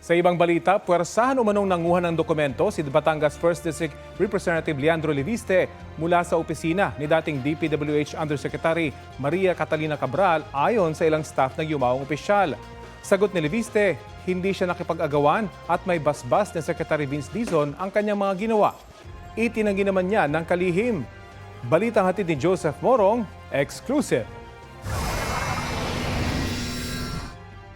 Sa ibang balita, puwersahan umanong nanguha ng dokumento si Batangas 1st District Representative Leandro Leviste mula sa opisina ni dating DPWH Undersecretary Maria Catalina Cabral ayon sa ilang staff ng yumaong opisyal. Sagot ni Leviste, hindi siya nakipag-agawan at may basbas ni Secretary Vince Dizon ang kanyang mga ginawa. Itinanggi naman niya ng kalihim. Balitang hatid ni Joseph Morong, exclusive.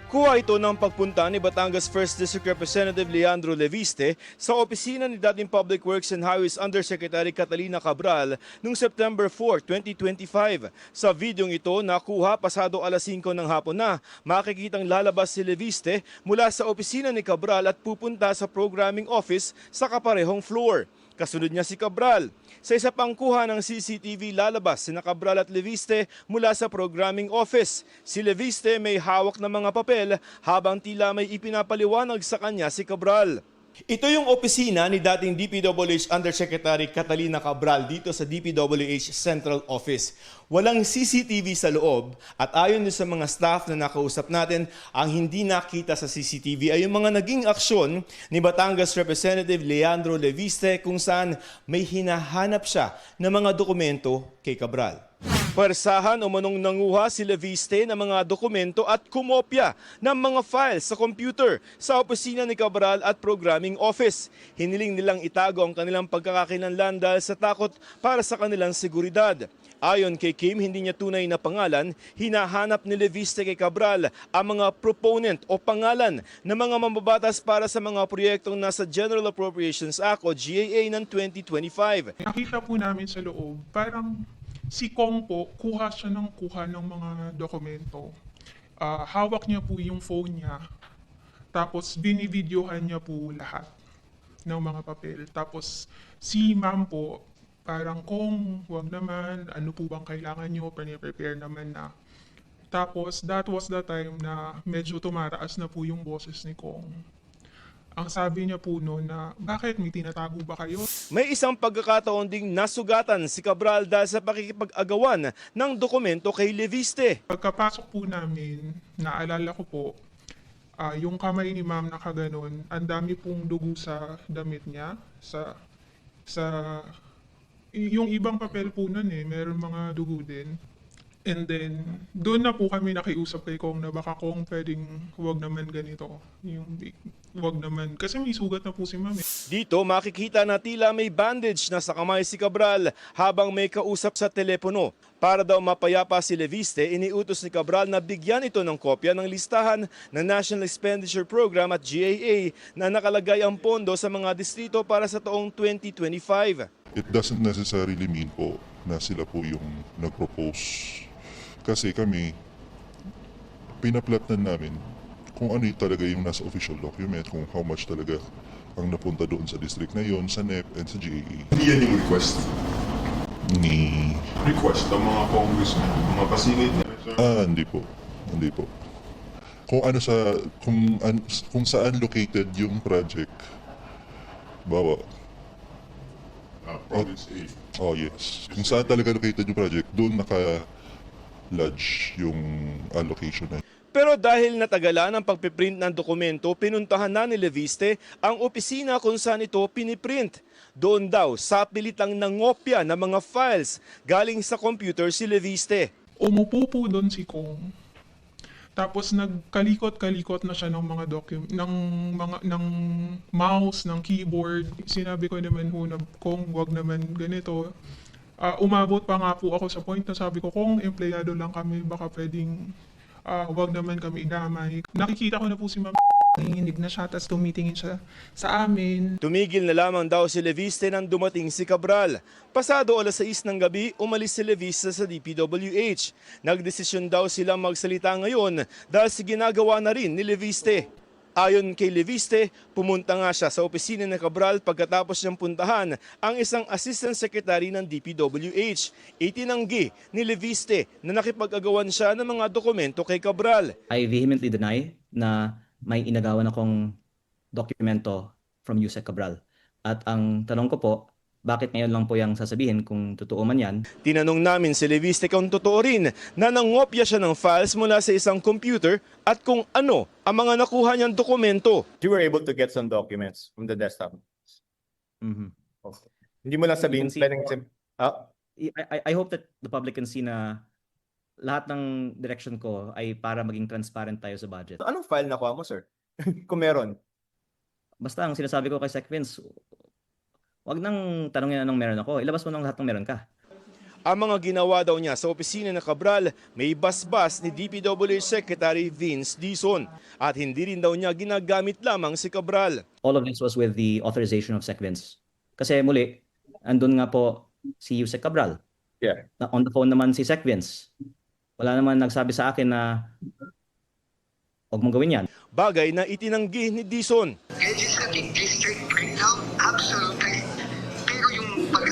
Kuha ito ng pagpunta ni Batangas 1st District Representative Leandro Leviste sa opisina ni dating Public Works and Highways Undersecretary Catalina Cabral noong September 4, 2025. Sa videong ito, nakuha pasado alas 5 ng hapon na, makikitang lalabas si Leviste mula sa opisina ni Cabral at pupunta sa programming office sa kaparehong floor. Kasunod niya si Cabral. Sa isa pang kuha ng CCTV, lalabas sina Cabral at Leviste mula sa programming office. Si Leviste may hawak na mga papel habang tila may ipinapaliwanag sa kanya si Cabral. Ito yung opisina ni dating DPWH Undersecretary Catalina Cabral dito sa DPWH Central Office. Walang CCTV sa loob at ayon din sa mga staff na nakausap natin, ang hindi nakita sa CCTV ay yung mga naging aksyon ni Batangas Representative Leandro Leviste kung saan may hinahanap siya ng mga dokumento kay Cabral. Pwersahan o manong nanguha si Leviste ng mga dokumento at kumopya ng mga files sa computer sa opisina ni Cabral at programming office. Hiniling nilang itago ang kanilang pagkakakilanlan dahil sa takot para sa kanilang seguridad. Ayon kay Kim, hindi niya tunay na pangalan, hinahanap ni Leviste kay Cabral ang mga proponent o pangalan ng mga mambabatas para sa mga proyektong nasa General Appropriations Act o GAA ng 2025. Nakita po namin sa loob, parang si Kong po, kuha ng mga dokumento. Hawak niya po yung phone niya. Tapos binivideohan niya po lahat ng mga papel. Tapos si ma'am po, parang Kong, wag naman, ano po bang kailangan niyo, prepare naman na. Tapos that was the time na medyo tumataas na po yung boses ni Kong. Ang sabi niya po noon na, bakit may tinatago ba kayo? May isang pagkakataon ding nasugatan si Cabral dahil sa pakikipag-agawan ng dokumento kay Leviste. Pagkapasok po namin, naalala ko po, yung kamay ni ma'am nakaganon, ang dami pong dugo sa damit niya, yung ibang papel po nun meron mga dugo din. And then, doon na po kami nakiusap kay Kong na baka Kong pwedeng wag naman ganito. Wag naman. Kasi may sugat na po si ma'am. Dito makikita na tila may bandage na sa kamay si Cabral habang may kausap sa telepono. Para daw mapayapa si Leviste, iniutos ni Cabral na bigyan ito ng kopya ng listahan ng National Expenditure Program at GAA na nakalagay ang pondo sa mga distrito para sa taong 2025. It doesn't necessarily mean po na sila po yung nag-propose. Kasi kami, pinaplatnan namin kung ano talaga yung nasa official document, kung how much talaga ang napunta doon sa district na yon, sa NEP and sa GAA. Hindi yan yung request. Request ng mga congressmen, mga pasingit niya. Hindi po. Hindi po. Kung saan located yung project, bawa. Province A. Oh yes. Kung saan talaga located yung project, doon naka-lodge yung allocation na. Pero dahil natagalan ang pagpiprint ng dokumento, pinuntahan na ni Leviste ang opisina kung saan ito piniprint. Doon daw, sa pilitang nangopya ng mga files galing sa computer si Leviste. Umupo po doon si Kong. Tapos nagkalikot-kalikot na siya ng mga ng mouse, ng keyboard. Sinabi ko naman ho na Kong, wag naman ganito. Umabot pa nga po ako sa point na sabi ko, Kong, empleyado lang kami, baka pwedeng wag naman kami idamay. Nakikita ko na po si ma'am, nanginginig na siya, tapos tumitingin siya sa amin. Tumigil na lamang daw si Leviste nang dumating si Cabral. Pasado alas 6 ng gabi, umalis si Leviste sa DPWH. Nagdesisyon daw silang magsalita ngayon dahil si ginagawa na rin ni Leviste. Ayon kay Leviste, pumunta nga siya sa opisina ng Cabral pagkatapos niyang puntahan ang isang assistant secretary ng DPWH. Itinanggi ni Leviste na nakipag-agawan siya ng mga dokumento kay Cabral. I vehemently deny na may inagawan akong dokumento from Yusek Cabral. At ang tanong ko po, bakit ngayon lang po yung sasabihin kung totoo man yan? Tinanong namin si Leviste kung totoo rin na nangopya siya ng files mula sa isang computer at kung ano ang mga nakuha niyang dokumento. You were able to get some documents from the desktop. Mhm. Okay. Hindi mo lang sabihin, You can see- pwedeng I hope that the public can see na lahat ng direction ko ay para maging transparent tayo sa budget. anong file nakuha mo, sir? Kung meron. Basta ang sinasabi ko kay Sec Vince, wag nang tanongin anong meron ako. Ilabas mo ng lahat ng meron ka. Ang mga ginawa daw niya sa opisina ng Cabral may basbas ni DPWH Secretary Vince Dizon at hindi rin daw niya ginagamit lamang si Cabral. All of this was with the authorization of Sec Vince. Kasi muli, andun nga po si Yusek Cabral. Yeah. On the phone naman si Sec Vince. Wala naman nagsabi sa akin na huwag mong gawin yan. Bagay na itinanggi ni Dizon. Legislative district breakdown, absolutely. Pero yung pag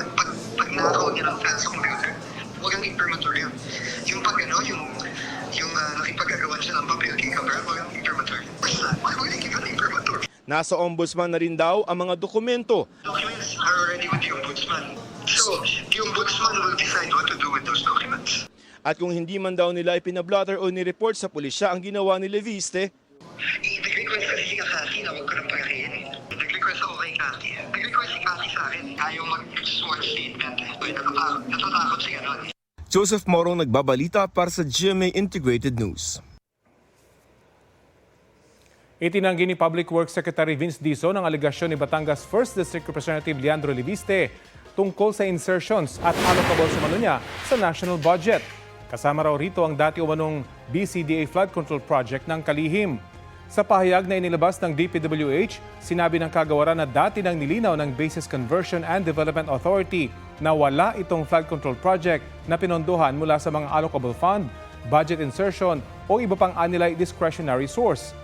nakaw niya ng files sa computer, huwag ang imprimatur yun. Yung pag ano, yung nakipagagawan siya ng papel kay Cabral, huwag ang imprimatur. Basta, huwag nakikita ng imprimatur. Nasa ombudsman na rin daw ang mga dokumento. Documents are already with the ombudsman. So, the ombudsman will decide what to do with those documents. At kung hindi man daw nila ipinablotter o nireport sa pulisya ang ginawa ni Leviste, I-request kasi si Kaki na huwag ko nang pagakihin eh. Nag-request ako kay Kaki. Nag-request si Kaki sa akin. Ayaw mag-sworn statement eh. Natatakot siya nun eh. Joseph Morong nagbabalita para sa GMA Integrated News. Itinanggi ni Public Works Secretary Vince Dizon ang aligasyon ni Batangas 1st District Representative Leandro Leviste tungkol sa insertions at allocable sa umano niya sa national budget. Kasama raw rito ang dati umanong BCDA Flood Control Project ng Kalihim. Sa pahayag na inilabas ng DPWH, sinabi ng kagawaran na dati nang nilinaw ng Basis Conversion and Development Authority na wala itong flood control project na pinondohan mula sa mga allocable fund, budget insertion o iba pang anilay discretionary source.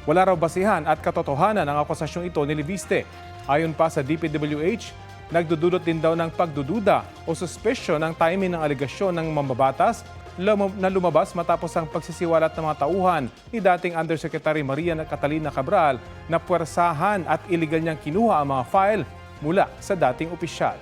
Wala raw basihan at katotohanan ang akusasyong ito ni Leviste. Ayon pa sa DPWH, nagdudulot din daw ng pagdududa o suspicion ng timing ng aligasyon ng mambabatas na lumabas matapos ang pagsisiwalat ng mga tauhan ni dating Undersecretary Maria Catalina Cabral na puwersahan at iligal niyang kinuha ang mga file mula sa dating opisyal.